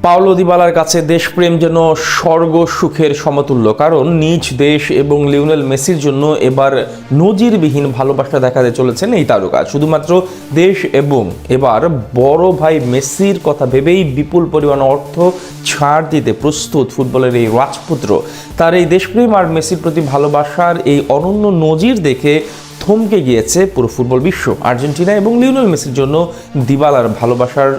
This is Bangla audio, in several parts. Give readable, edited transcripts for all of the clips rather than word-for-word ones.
পাওলো দিবালার কাছে দেশপ্রেম যেন স্বর্গ সুখের সমতুল্য, কারণ নিজ দেশ এবং লিওনেল মেসির জন্য এবার নজিরবিহীন ভালোবাসা দেখাতে চলেছেন এই তারকা। শুধুমাত্র দেশ এবং এবার বড় ভাই মেসির কথা ভেবেই বিপুল পরিমাণ অর্থ ছাড় দিতে প্রস্তুত ফুটবলের এই রাজপুত্র। তার এই দেশপ্রেম আর মেসির প্রতি ভালোবাসার এই অনন্য নজির দেখে থমকে গিয়েছে পুরো ফুটবল বিশ্ব। আর্জেন্টিনা এবং লিওনেল মেসির জন্য দিবালার ভালোবাসার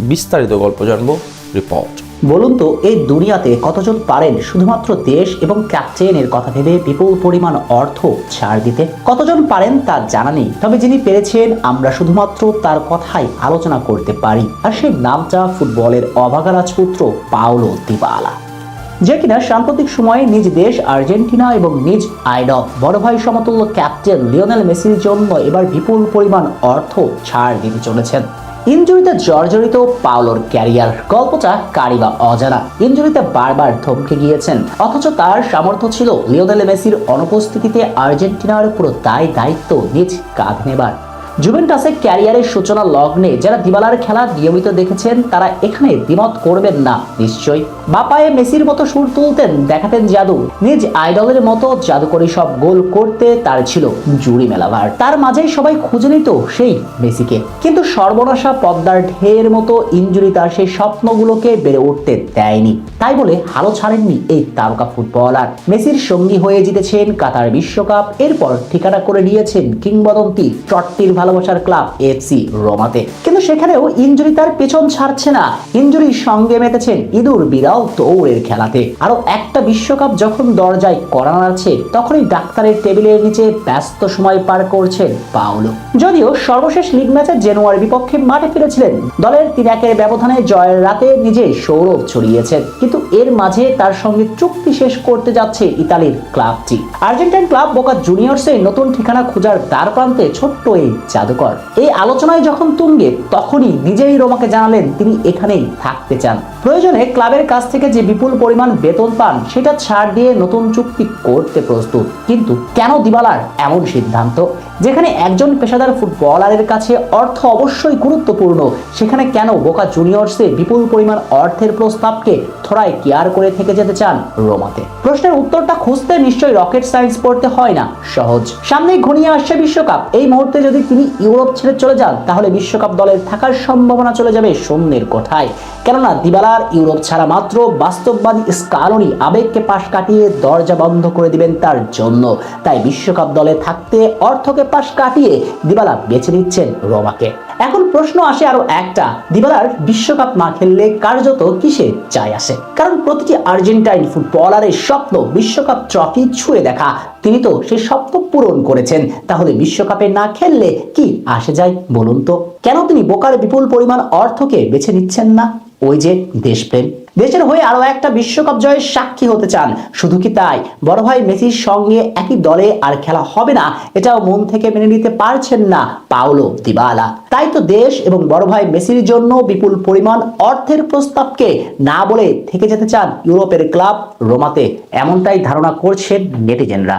বিস্তারিত গল্প জানবো, রিপোর্ট। বলুন তো, এই দুনিয়াতে কতজন পারেন শুধুমাত্র দেশ এবং ক্যাপ্টেনের কথা ভেবে বিপুল পরিমাণ অর্থ ছাড় দিতে? কতজন পারেন তা জানা নেই, তবে যিনি পেরেছেন আমরা শুধুমাত্র তার কথাই আলোচনা করতে পারি, আর সেই নামটা ফুটবলের অভাগা রাজপুত্র পাওলো দিবালা, যে কিনা সাম্প্রতিক সময়ে নিজ দেশ আর্জেন্টিনা এবং নিজ আইডল বড় ভাই সমতুল্য ক্যাপ্টেন লিওনেল মেসির জন্য এবার বিপুল পরিমাণ অর্থ ছাড় দিতে চলেছেন। ইনজুরিতে জর্জরিত পাওলোর ক্যারিয়ার গল্পটা কারি বা অজানা। ইনজুরিতে বারবার থমকে গিয়েছেন, অথচ তার সামর্থ্য ছিল লিওনেল মেসির অনুপস্থিতিতে আর্জেন্টিনার পুরো দায়িত্ব নিজ কাঁধে নেবার। জুভেন্টাসে ক্যারিয়ারের সূচনা লগ্নে যারা দিবালার খেলা নিয়মিত দেখেছেন তারা এখানে দ্বিমত করবেন না নিশ্চয়ই। বাপায়ে মেসির মতো সুর তুলতেন, দেখাতেন জাদু, নিজ আইডলের মতো জাদুকরী সব গোল করতে তার ছিল জুড়ি মেলাভার। তার মাঝেই সবাই খুঁজে নিত সেই মেসিকে, কিন্তু সর্বনাশা পদ্মার ঢের মতো ইনজুরি তার সেই স্বপ্নগুলোকে বেড়ে উঠতে দেয়নি। তাই বলে হালো ছাড়েননি এই তারকা ফুটবলার। মেসির সঙ্গী হয়ে জিতেছেন কাতার বিশ্বকাপ, এরপর ঠিকানা করে নিয়েছেন কিংবদন্তি টট্টির ভালোবাসার ক্লাব এফসি রোমাতে। কিন্তু সেখানেও ইনজুরি তার পেছন ছাড়ছে না। ইনজুরির সঙ্গে মেতেছেন ইঁদুর বিড়াল দৌড়ের খেলাতে। আরো একটা বিশ্বকাপ যখন দরজায় কড়া নাড়ছে, তখনই ডাক্তারের টেবিলের নিচে ব্যস্ত সময় পার করছেন পাওলো। যদিও সর্বশেষ লিগ ম্যাচে জেনুয়ার বিপক্ষে মাঠে ফিরেছিলেন, দলের 3-1 ব্যবধানে জয়ের রাতে নিজে সৌরভ ছড়িয়েছেন, কিন্তু এর মাঝে তার সঙ্গে চুক্তি শেষ করতে যাচ্ছে ইতালির ক্লাবটি। আর্জেন্টাইন ক্লাব বোকা জুনিয়র্সে নতুন ঠিকানা খোঁজার দ্বার প্রান্তে ছোট্ট এই জাদুকর। এই আলোচনায় যখন তুঙ্গে, তখনই নিজেই রোমাকে জানালেন তিনি এখানেই থাকতে চান। প্রয়োজনে ক্লাবের কাছ থেকে যে বিপুল পরিমাণ বেতন পান সেটা ছাড় দিয়ে নতুন চুক্তি করতে প্রস্তুত। কিন্তু কেন দিবালার এমন সিদ্ধান্ত? যেখানে একজন পেশাদার ফুটবলারের কাছে অর্থ অবশ্যই গুরুত্বপূর্ণ, সেখানে কেন বোকা জুনিয়র্সে বিপুল পরিমাণ অর্থের প্রস্তাবকে থোড়ায় কেয়ার করে থেকে যেতে চান রোমাতে? প্রশ্নের উত্তরটা খুঁজতে নিশ্চয়ই রকেট সায়েন্স পড়তে হয় না, সহজ। সামনেই ঘনিয়ে আসছে বিশ্বকাপ। এই মুহূর্তে যদি তিনি ইউরোপ ছেড়ে চলে যান, তাহলে বিশ্বকাপ দলের থাকার সম্ভাবনা চলে যাবে শূন্যের কোঠায়। কেননা দিবালার ইউরোপ ছাড়া মাত্র বাস্তববাদী স্কালোনি আবেগকে পাশ কাটিয়ে দরজা বন্ধ করে দিবেন তার জন্য। তাই বিশ্বকাপ দলে থাকতে অর্থকে পাশ কাটিয়ে দিবালা বেছে নিচ্ছেন রোমাকে। এখন প্রশ্ন আসে আরো একটা, দিবালার বিশ্বকাপ না খেললে কার্যত কিসে যায় আসে? কারণ প্রতিটি আর্জেন্টাইন ফুটবলারের স্বপ্ন বিশ্বকাপ ট্রফি ছুঁয়ে দেখা। তিনি তো সেই স্বপ্ন পূরণ করেছেন, তাহলে বিশ্বকাপে না খেললে কি আসে যায় বলুন তো? কেন তিনি বোকার বিপুল পরিমাণ অর্থকে বেছে নিচ্ছেন না? ওই যে দেশপ্রেম। দেশের হয়ে আরো একটা বিশ্বকাপ জয়ের সাক্ষী হতে চান। শুধু কি তাই, বড় ভাই মেসির সঙ্গে একই দলে আর খেলা হবে না, এটাও মন থেকে মেনে নিতে পারছেন না পাওলো দিবালা। তাই তো দেশ এবং বড় ভাই মেসির জন্য বিপুল পরিমাণ অর্থের প্রস্তাবকে না বলে থেকে যেতে চান ইউরোপের ক্লাব রোমাতে। এমনটাই ধারণা করছেন নেটিজেনরা।